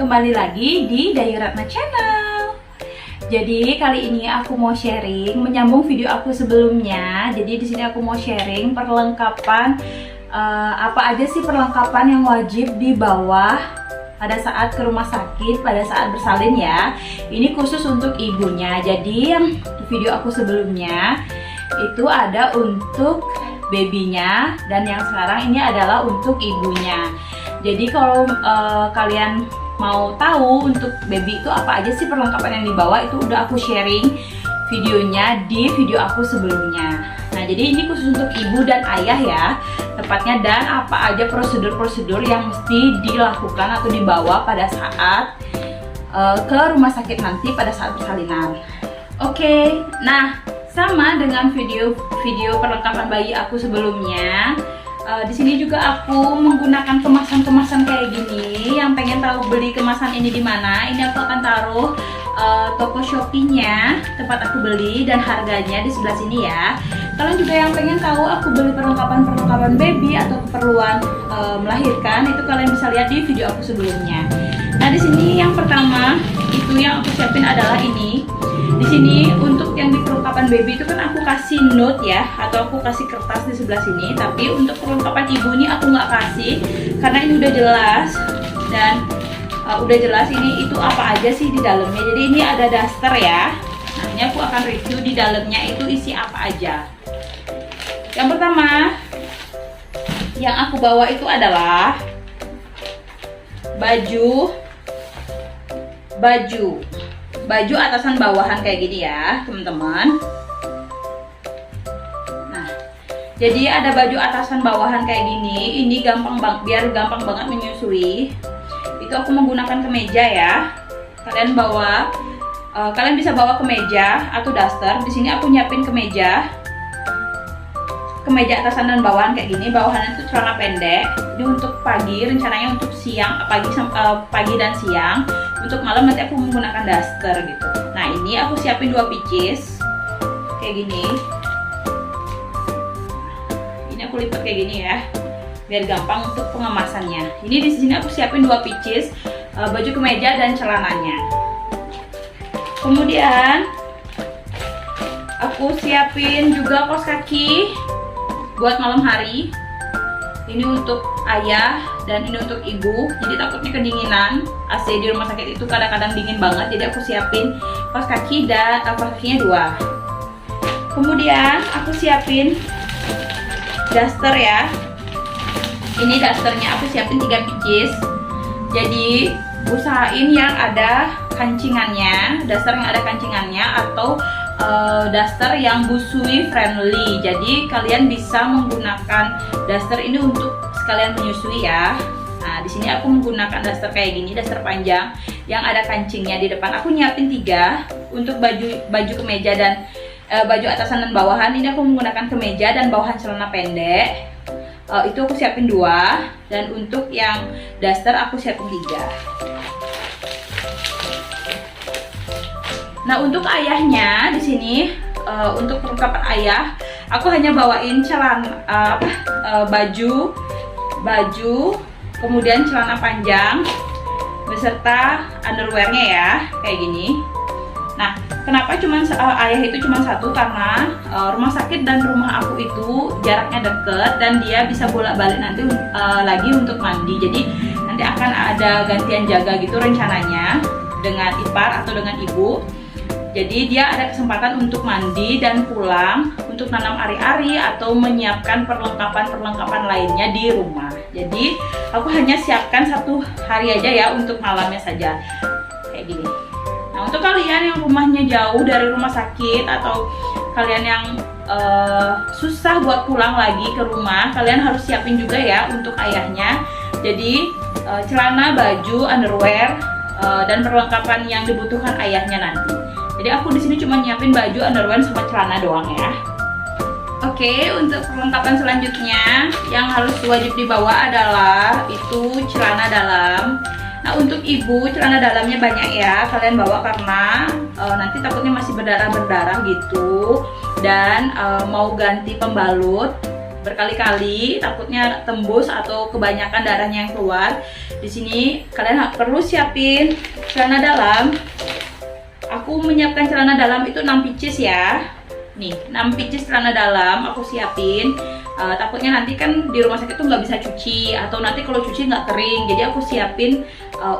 kembali lagi di Dayuratna Channel. Jadi kali ini aku mau sharing menyambung video aku sebelumnya. Jadi di sini aku mau sharing perlengkapan apa aja sih perlengkapan yang wajib dibawa pada saat ke rumah sakit, pada saat bersalin ya. Ini khusus untuk ibunya. Jadi yang di video aku sebelumnya itu ada untuk babynya dan yang sekarang ini adalah untuk ibunya. Jadi kalau kalian mau tahu untuk baby itu apa aja sih perlengkapan yang dibawa, itu udah aku sharing videonya di video aku sebelumnya. Nah, jadi ini khusus untuk ibu dan ayah ya, tepatnya, dan apa aja prosedur-prosedur yang mesti dilakukan atau dibawa pada saat ke rumah sakit nanti pada saat persalinan. Oke, nah sama dengan video perlengkapan bayi aku sebelumnya. Di sini juga aku menggunakan kemasan-kemasan kayak gini. Yang pengen tahu beli kemasan ini di mana? Ini aku akan taruh toko Shopee-nya tempat aku beli dan harganya di sebelah sini ya. Kalian juga yang pengen tahu aku beli perlengkapan baby atau keperluan melahirkan, itu kalian bisa lihat di video aku sebelumnya. Nah, di sini yang pertama itu yang aku siapin adalah ini. Di sini untuk yang di perlengkapan baby itu kan aku kasih note ya, atau aku kasih kertas di sebelah sini. Tapi untuk perlengkapan ibu ini aku nggak kasih karena ini udah jelas dan udah jelas ini itu apa aja sih di dalamnya. Jadi ini ada daster ya. Nah, ini aku akan review di dalamnya itu isi apa aja. Yang pertama yang aku bawa itu adalah baju atasan bawahan kayak gini ya teman-teman. Nah, jadi ada baju atasan bawahan kayak gini. Ini biar gampang banget menyusui. Itu aku menggunakan kemeja ya. Kalian bisa bawa kemeja atau daster. Di sini aku nyiapin kemeja atasan dan bawahan kayak gini. Bawahannya itu celana pendek. Ini untuk pagi, rencananya untuk siang, pagi dan siang. Untuk malam nanti aku menggunakan daster gitu. Nah, ini aku siapin 2 pieces kayak gini. Ini aku lipat kayak gini ya, biar gampang untuk pengemasannya. Ini di sini aku siapin 2 pieces baju kemeja dan celananya. Kemudian aku siapin juga kaos kaki buat malam hari. Ini untuk ayah dan ini untuk ibu. Jadi takutnya kedinginan. AC di rumah sakit itu kadang-kadang dingin banget. Jadi aku siapin kaos kaki dan kaos kakinya 2. Kemudian aku siapin daster ya. Ini dasternya aku siapin 3 pieces. Jadi usahain yang ada kancingannya, daster yang ada kancingannya, atau daster yang busui friendly. Jadi kalian bisa menggunakan daster ini untuk sekalian menyusui ya. Nah, di sini aku menggunakan daster kayak gini, daster panjang yang ada kancingnya di depan. Aku nyiapin 3 untuk baju kemeja dan baju atasan dan bawahan. Ini aku menggunakan kemeja dan bawahan celana pendek. Itu aku siapin 2, dan untuk yang daster aku siapin 3. Nah, untuk ayahnya di sini untuk perlengkapan ayah, aku hanya bawain baju, kemudian celana panjang beserta underwearnya ya, kayak gini. Nah, kenapa ayah itu cuma 1? Karena rumah sakit dan rumah aku itu jaraknya deket dan dia bisa bolak-balik nanti lagi untuk mandi. Jadi nanti akan ada gantian jaga gitu rencananya dengan ipar atau dengan ibu. Jadi dia ada kesempatan untuk mandi dan pulang untuk nanam ari-ari atau menyiapkan perlengkapan lainnya di rumah. Jadi aku hanya siapkan 1 hari aja ya untuk malamnya saja, kayak gini. Nah, untuk kalian yang rumahnya jauh dari rumah sakit atau kalian yang susah buat pulang lagi ke rumah, kalian harus siapin juga ya untuk ayahnya. Jadi celana, baju, underwear, dan perlengkapan yang dibutuhkan ayahnya nanti. Jadi aku di sini cuma nyiapin baju, underwear sama celana doang ya. Oke, untuk perlengkapan selanjutnya yang harus wajib dibawa adalah itu celana dalam. Nah, untuk ibu celana dalamnya banyak ya kalian bawa karena nanti takutnya masih berdarah gitu dan mau ganti pembalut berkali-kali, takutnya tembus atau kebanyakan darahnya yang keluar. Di sini kalian perlu siapin celana dalam. Aku menyiapkan celana dalam itu 6 pieces ya. Nih, 6 pieces celana dalam aku siapin. Takutnya nanti kan di rumah sakit tuh nggak bisa cuci, atau nanti kalau cuci nggak kering. Jadi aku siapin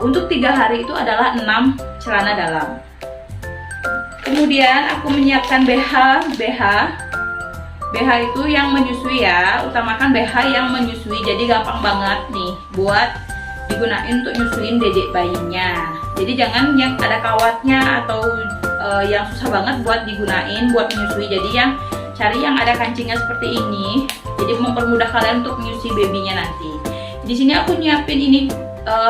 untuk 3 hari itu adalah 6 celana dalam. Kemudian aku menyiapkan BH itu yang menyusui ya, utamakan BH yang menyusui, jadi gampang banget nih buat digunain untuk nyusuin dedek bayinya. Jadi jangan yang ada kawatnya atau yang susah banget buat digunain buat menyusui. Jadi yang cari yang ada kancingnya seperti ini, jadi mempermudah kalian untuk menyusui babynya nanti. Di sini aku nyiapin ini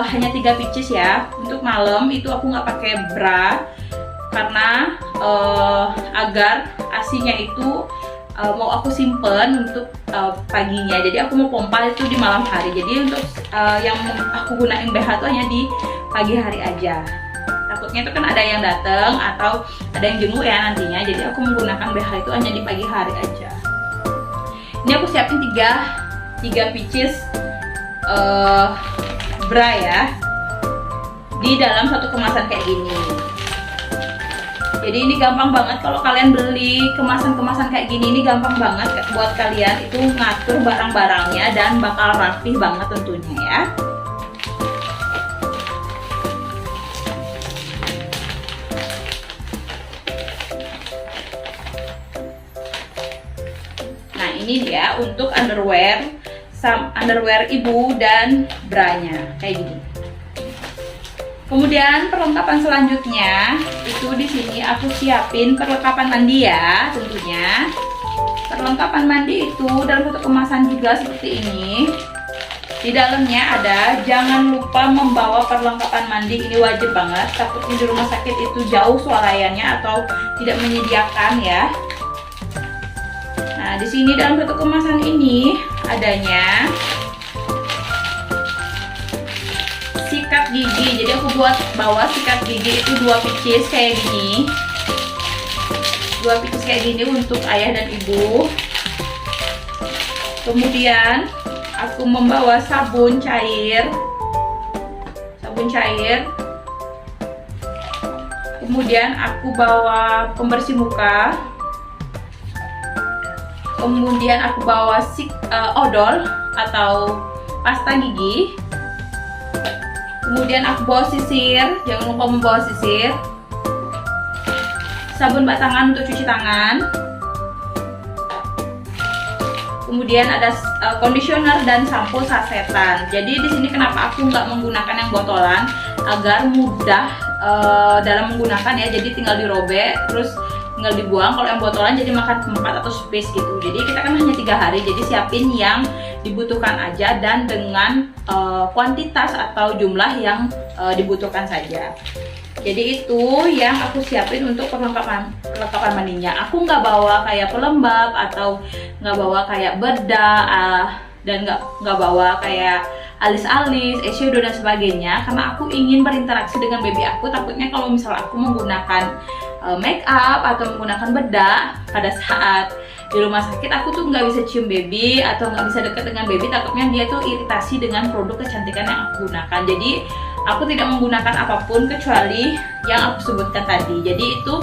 hanya 3 pieces ya. Untuk malam itu aku nggak pakai bra karena agar asinya itu mau aku simpen untuk paginya. Jadi aku mau pompa itu di malam hari. Jadi untuk yang aku gunain BH itu hanya di pagi hari aja. Takutnya itu kan ada yang datang atau ada yang jenguk ya nantinya. Jadi aku menggunakan BH itu hanya di pagi hari aja. Ini aku siapin 3 pieces bra ya, di dalam satu kemasan kayak gini. Jadi ini gampang banget kalau kalian beli kemasan-kemasan kayak gini, ini gampang banget buat kalian itu ngatur barang-barangnya dan bakal rapih banget tentunya ya. Nah ini dia untuk underwear ibu dan branya kayak gini. Kemudian perlengkapan selanjutnya itu di sini aku siapin perlengkapan mandi ya, tentunya. Perlengkapan mandi itu dalam satu kemasan juga seperti ini. Di dalamnya ada, jangan lupa membawa perlengkapan mandi, ini wajib banget. Takutnya di rumah sakit itu jauh swalayannya atau tidak menyediakan ya. Nah, di sini dalam satu kemasan ini adanya sikat gigi. Jadi aku bawa sikat gigi itu 2 pieces kayak gini. 2 pieces kayak gini untuk ayah dan ibu. Kemudian aku membawa sabun cair. Kemudian aku bawa pembersih muka. Kemudian aku bawa odol atau pasta gigi. Kemudian aku bawa sisir, jangan lupa membawa sisir. Sabun batangan untuk cuci tangan. Kemudian ada conditioner dan sampo sasetan. Jadi di sini kenapa aku nggak menggunakan yang botolan, agar mudah dalam menggunakan ya. Jadi tinggal dirobek, terus tinggal dibuang. Kalau yang botolan jadi makan tempat atau space gitu. Jadi kita kan hanya 3 hari, jadi siapin yang dibutuhkan aja dan dengan kuantitas atau jumlah yang dibutuhkan saja. Jadi itu yang aku siapin untuk perlengkapan mandinya. Aku nggak bawa kayak pelembab atau nggak bawa kayak bedak dan nggak bawa kayak alis-alis, eyeshadow dan sebagainya, karena aku ingin berinteraksi dengan baby aku. Takutnya kalau misal aku menggunakan make up atau menggunakan bedak pada saat di rumah sakit, aku tuh nggak bisa cium baby atau nggak bisa dekat dengan baby. Takutnya dia tuh iritasi dengan produk kecantikan yang aku gunakan. Jadi aku tidak menggunakan apapun kecuali yang aku sebutkan tadi. Jadi itu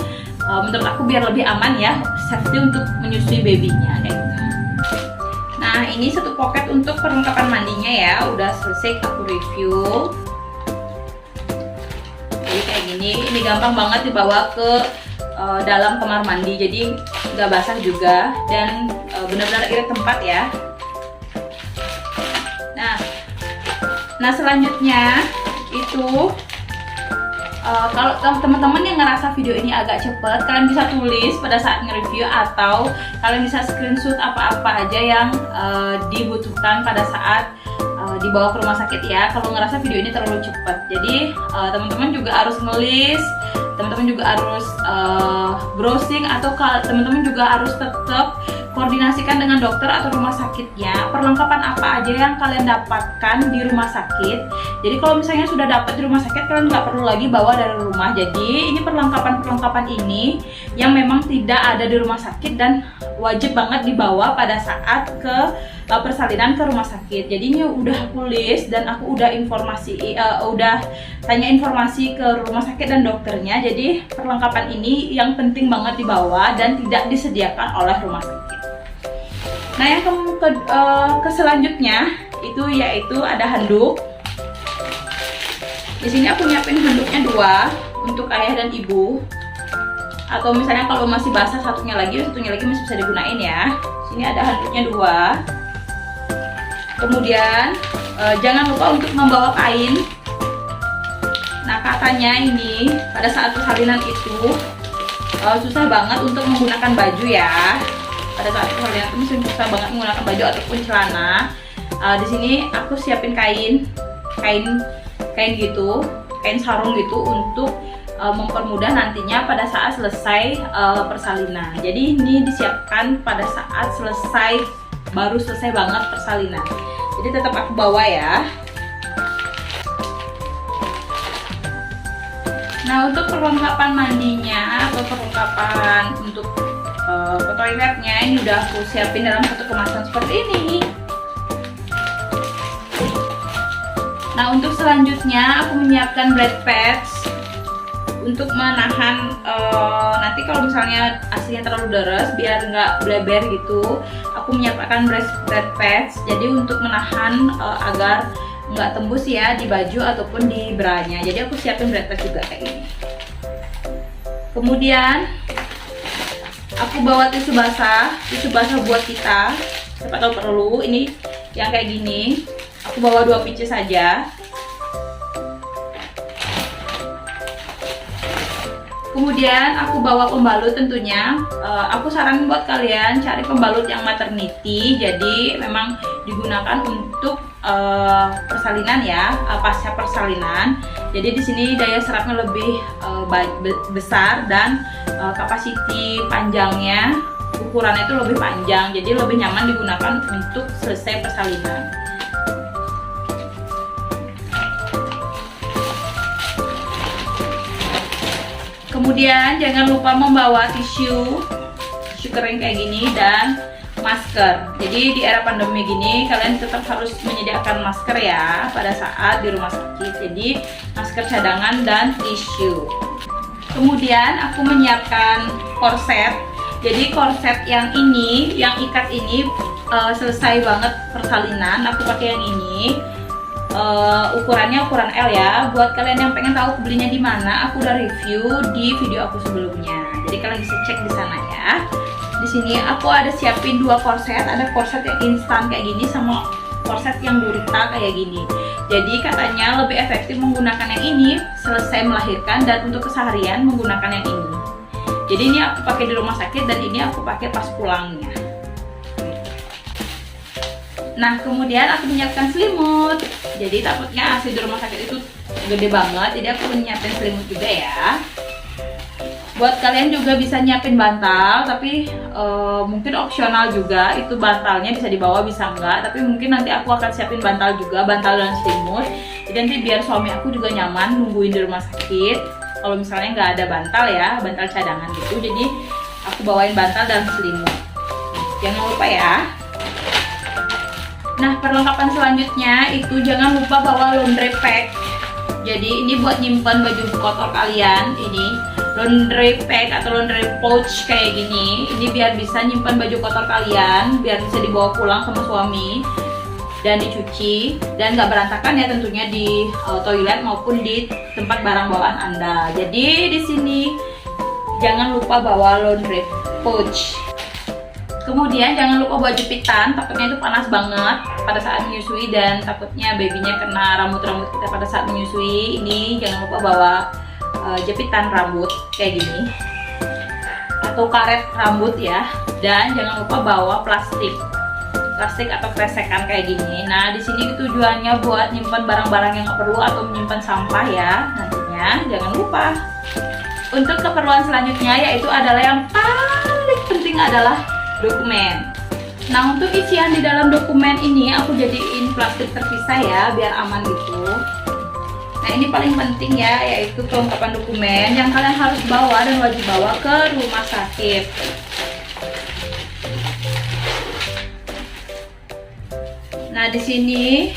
menurut aku biar lebih aman ya, safety untuk menyusui babynya kayak gitu. Nah ini satu pocket untuk perlengkapan mandinya ya, udah selesai aku review. Jadi kayak gini, ini gampang banget dibawa ke dalam kamar mandi, jadi nggak basah juga dan benar-benar irit tempat ya. Nah selanjutnya itu kalau teman-teman yang ngerasa video ini agak cepet, kalian bisa tulis pada saat nge-review atau kalian bisa screenshot apa-apa aja yang dibutuhkan pada saat dibawa ke rumah sakit ya. Kalau ngerasa video ini terlalu cepat, jadi teman-teman juga harus ngelis, teman-teman juga harus browsing, atau teman-teman juga harus tetap koordinasikan dengan dokter atau rumah sakitnya perlengkapan apa aja yang kalian dapatkan di rumah sakit. Jadi kalau misalnya sudah dapat di rumah sakit, kalian nggak perlu lagi bawa dari rumah. Jadi ini perlengkapan ini yang memang tidak ada di rumah sakit dan wajib banget dibawa pada saat ke persalinan ke rumah sakit. Jadinya udah aku list dan aku udah udah tanya informasi ke rumah sakit dan dokternya. Jadi perlengkapan ini yang penting banget dibawa dan tidak disediakan oleh rumah sakit. Nah, yang ke selanjutnya itu yaitu ada handuk. Di sini aku nyiapin handuknya 2 untuk ayah dan ibu. Atau misalnya kalau masih basah satunya lagi masih bisa digunain ya. Sini ada handuknya 2. Kemudian jangan lupa untuk membawa kain. Nah, katanya ini pada saat persalinan itu susah banget untuk menggunakan baju ya. Pada saat persalinan itu susah banget menggunakan baju ataupun celana. Di sini aku siapin kain gitu, kain sarung gitu untuk mempermudah nantinya pada saat selesai persalinan. Jadi ini disiapkan pada saat baru selesai banget persalinan. Jadi tetap aku bawa ya. Nah, untuk perlengkapan mandinya atau perlengkapan untuk ke toiletnya ini udah aku siapin dalam satu kemasan seperti ini. Nah, untuk selanjutnya aku menyiapkan bread pads untuk menahan nanti kalau misalnya aslinya terlalu deres biar nggak bleber gitu. Aku menyiapkan bread pads jadi untuk menahan agar nggak tembus ya di baju ataupun di branya. Jadi aku siapin bread pads juga kayak gini. Kemudian aku bawa tisu basah buat kita, siapa tahu perlu. Ini yang kayak gini. Aku bawa 2 biji saja. Kemudian aku bawa pembalut tentunya. Aku saranin buat kalian cari pembalut yang maternity. Jadi memang digunakan untuk persalinan ya, pasca persalinan. Jadi di sini daya serapnya lebih besar dan kapasiti panjangnya, ukurannya itu lebih panjang. Jadi lebih nyaman digunakan untuk selesai persalinan. Kemudian jangan lupa membawa tisu kering kayak gini dan masker. Jadi di era pandemi gini kalian tetap harus menyediakan masker ya pada saat di rumah sakit. Jadi masker cadangan dan tisu. Kemudian aku menyiapkan korset. Jadi korset yang ini, yang ikat ini selesai banget persalinan. Aku pakai yang ini. Ukurannya ukuran L ya. Buat kalian yang pengen tahu belinya di mana, aku udah review di video aku sebelumnya. Jadi kalian bisa cek di sana ya. Di sini aku ada siapin 2 korset. Ada korset yang instan kayak gini sama korset yang gurita kayak gini. Jadi katanya lebih efektif menggunakan yang ini selesai melahirkan dan untuk keseharian menggunakan yang ini. Jadi ini aku pakai di rumah sakit dan ini aku pakai pas pulangnya. Nah, kemudian aku menyiapkan selimut. Jadi takutnya AC di rumah sakit itu gede banget, jadi aku menyiapkan selimut juga ya. Buat kalian juga bisa nyiapin bantal, tapi mungkin opsional juga. Itu bantalnya bisa dibawa bisa enggak, tapi mungkin nanti aku akan siapin bantal juga, bantal dan selimut. Jadi nanti biar suami aku juga nyaman nungguin di rumah sakit. Kalau misalnya nggak ada bantal ya, bantal cadangan gitu. Jadi aku bawain bantal dan selimut. Jangan lupa ya. Nah, perlengkapan selanjutnya itu jangan lupa bawa laundry pack. Jadi ini buat nyimpan baju kotor kalian. Ini laundry pack atau laundry pouch kayak gini. Ini biar bisa nyimpan baju kotor kalian, biar bisa dibawa pulang sama suami dan dicuci dan nggak berantakan ya tentunya di toilet maupun di tempat barang bawaan Anda. Jadi di sini jangan lupa bawa laundry pouch. Kemudian jangan lupa bawa jepitan, takutnya itu panas banget pada saat menyusui dan takutnya babynya kena rambut-rambut kita pada saat menyusui. Ini jangan lupa bawa jepitan rambut kayak gini atau karet rambut ya. Dan jangan lupa bawa plastik atau kresekan kayak gini. Nah, di sini tujuannya buat nyimpan barang-barang yang nggak perlu atau menyimpan sampah ya nantinya. Jangan lupa. Untuk keperluan selanjutnya yaitu adalah yang paling penting adalah dokumen. Nah, untuk isian di dalam dokumen ini aku jadiin plastik terpisah ya biar aman gitu. Nah, ini paling penting ya, yaitu kelengkapan dokumen yang kalian harus bawa dan wajib bawa ke rumah sakit. Nah di sini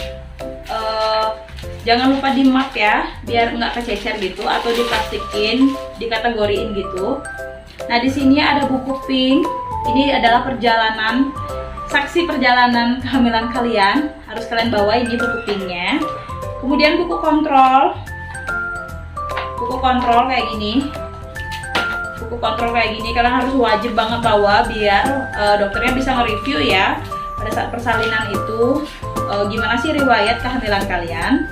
jangan lupa di map ya, biar nggak kececer gitu atau diplastikin, dikategoriin gitu. Nah di sini ada buku pink. Ini adalah saksi perjalanan kehamilan kalian. Harus kalian bawa ini buku pinknya. Kemudian buku kontrol kayak gini. Buku kontrol kayak gini kalian harus wajib banget bawa biar dokternya bisa nge-review ya pada saat persalinan itu gimana sih riwayat kehamilan kalian.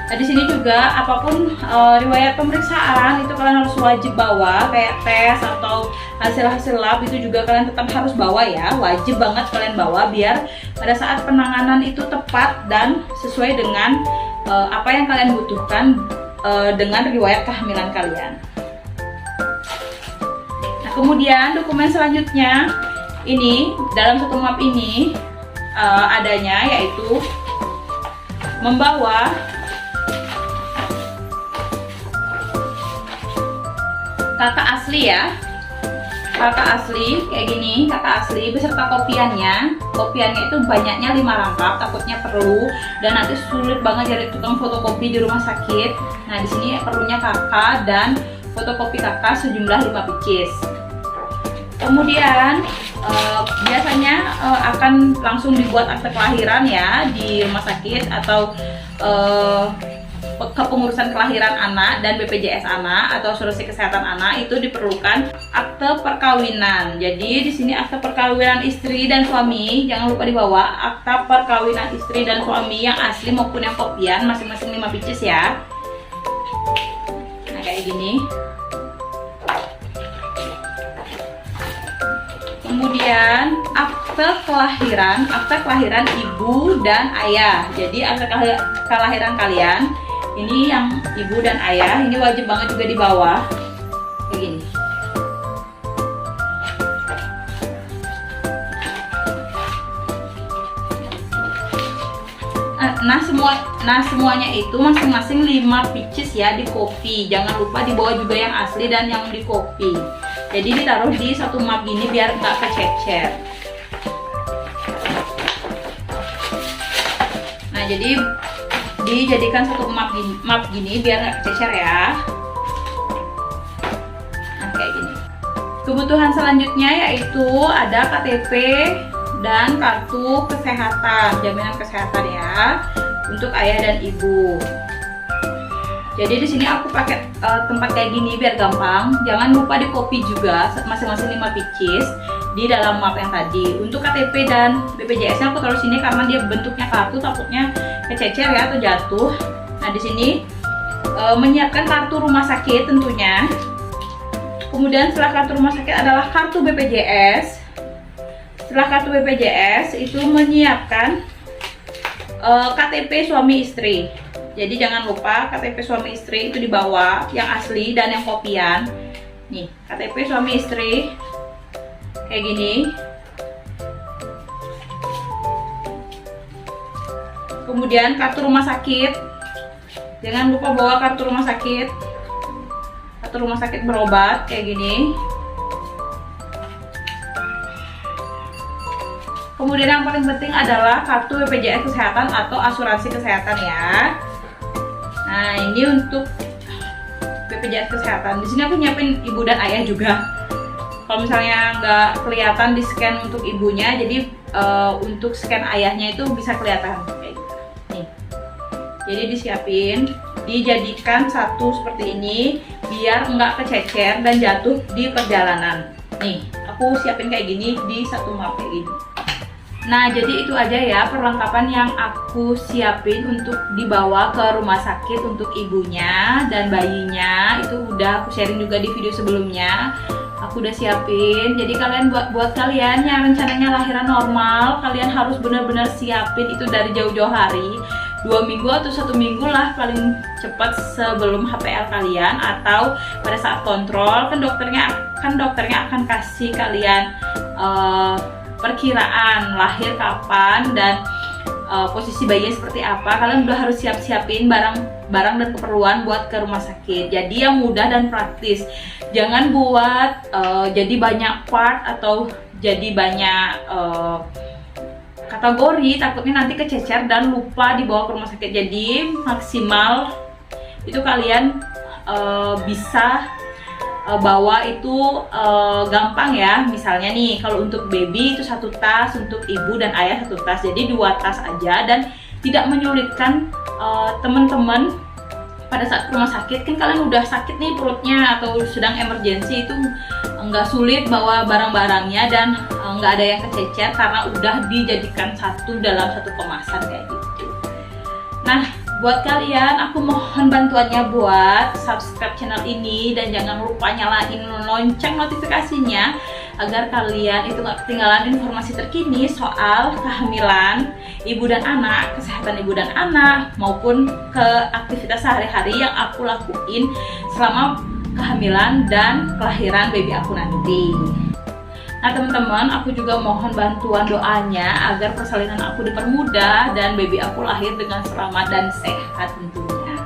Nah di sini juga apapun riwayat pemeriksaan itu kalian harus wajib bawa, kayak tes atau hasil-hasil lab itu juga kalian tetap harus bawa ya, wajib banget kalian bawa biar pada saat penanganan itu tepat dan sesuai dengan apa yang kalian butuhkan dengan riwayat kehamilan kalian. Nah kemudian dokumen selanjutnya ini dalam satu map ini adanya yaitu membawa kakak asli ya, kakak asli kayak gini, kakak asli beserta kopiannya. Kopiannya itu banyaknya 5 rangkap, takutnya perlu dan nanti sulit banget cari tukang fotokopi di rumah sakit. Nah di sini perlunya kakak dan fotokopi kakak sejumlah 5 pieces. Kemudian biasanya akan langsung dibuat akte kelahiran ya di rumah sakit atau kepengurusan kelahiran anak dan BPJS anak atau asuransi kesehatan anak itu diperlukan akte perkawinan. Jadi di sini akte perkawinan istri dan suami jangan lupa dibawa, akte perkawinan istri dan suami yang asli maupun yang kopian masing-masing 5 pieces ya. Nah kayak gini. Kemudian akte kelahiran ibu dan ayah. Jadi akte kelahiran kalian ini yang ibu dan ayah ini wajib banget juga dibawa kayak gini. Nah semuanya itu masing-masing 5 pieces ya, di copy. Jangan lupa dibawa juga yang asli dan yang di copy. Jadi ditaruh di satu map gini biar nggak kececer. Nah jadi dijadikan satu map gini biar nggak kececer ya. Nah kayak gini. Kebutuhan selanjutnya yaitu ada KTP dan kartu kesehatan, jaminan kesehatan ya untuk ayah dan ibu. Jadi di sini aku pakai tempat kayak gini biar gampang. Jangan lupa di copy juga masing-masing 5 pieces di dalam map yang tadi. Untuk KTP dan BPJS-nya aku taruh sini karena dia bentuknya kartu, takutnya kececer ya atau jatuh. Nah di sini menyiapkan kartu rumah sakit tentunya. Kemudian setelah kartu rumah sakit adalah kartu BPJS. Setelah kartu BPJS itu menyiapkan KTP suami istri. Jadi jangan lupa KTP suami istri itu dibawa yang asli dan yang kopian. Nih KTP suami istri kayak gini. Kemudian kartu rumah sakit. Jangan lupa bawa kartu rumah sakit. Kartu rumah sakit berobat kayak gini. Kemudian yang paling penting adalah kartu BPJS kesehatan atau asuransi kesehatan ya. Nah ini untuk BPJS kesehatan. Di sini aku nyiapin ibu dan ayah juga. Kalau misalnya nggak kelihatan di scan untuk ibunya, jadi untuk scan ayahnya itu bisa kelihatan kayak gitu. Nih. Jadi disiapin, dijadikan satu seperti ini biar nggak kececer dan jatuh di perjalanan. Nih, aku siapin kayak gini di satu map kayak gini. Nah jadi itu aja ya perlengkapan yang aku siapin untuk dibawa ke rumah sakit untuk ibunya dan bayinya. Itu udah aku sharing juga di video sebelumnya. Aku udah siapin. Jadi kalian buat kalian yang rencananya lahiran normal, kalian harus benar-benar siapin itu dari jauh-jauh hari, 2 minggu atau 1 minggu lah paling cepat sebelum HPL kalian, atau pada saat kontrol kan dokternya akan kasih kalian perkiraan lahir kapan dan posisi bayinya seperti apa. Kalian udah harus siapin barang dan keperluan buat ke rumah sakit. Jadi yang mudah dan praktis. Jangan buat jadi banyak part atau jadi banyak kategori, takutnya nanti kececer dan lupa dibawa ke rumah sakit. Jadi maksimal itu kalian bisa bawa itu gampang ya. Misalnya nih, kalau untuk baby itu 1 tas, untuk ibu dan ayah 1 tas, jadi 2 tas aja, dan tidak menyulitkan teman-teman pada saat ke rumah sakit. Kan kalian udah sakit nih perutnya atau sedang emergensi, itu nggak sulit bawa barang-barangnya dan nggak ada yang kececer karena udah dijadikan satu dalam satu kemasan kayak gitu. Nah, buat kalian aku mohon bantuannya buat subscribe channel ini dan jangan lupa nyalain lonceng notifikasinya agar kalian itu nggak ketinggalan informasi terkini soal kehamilan ibu dan anak, kesehatan ibu dan anak, maupun ke aktivitas sehari-hari yang aku lakuin selama kehamilan dan kelahiran baby aku nanti. Nah teman-teman, aku juga mohon bantuan doanya agar persalinan aku dipermudah dan baby aku lahir dengan selamat dan sehat tentunya.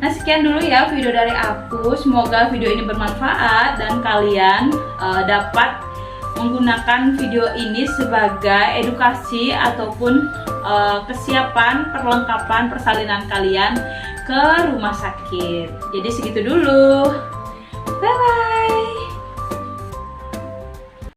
Nah sekian dulu ya video dari aku, semoga video ini bermanfaat dan kalian dapat menggunakan video ini sebagai edukasi ataupun kesiapan perlengkapan persalinan kalian ke rumah sakit. Jadi segitu dulu, bye bye.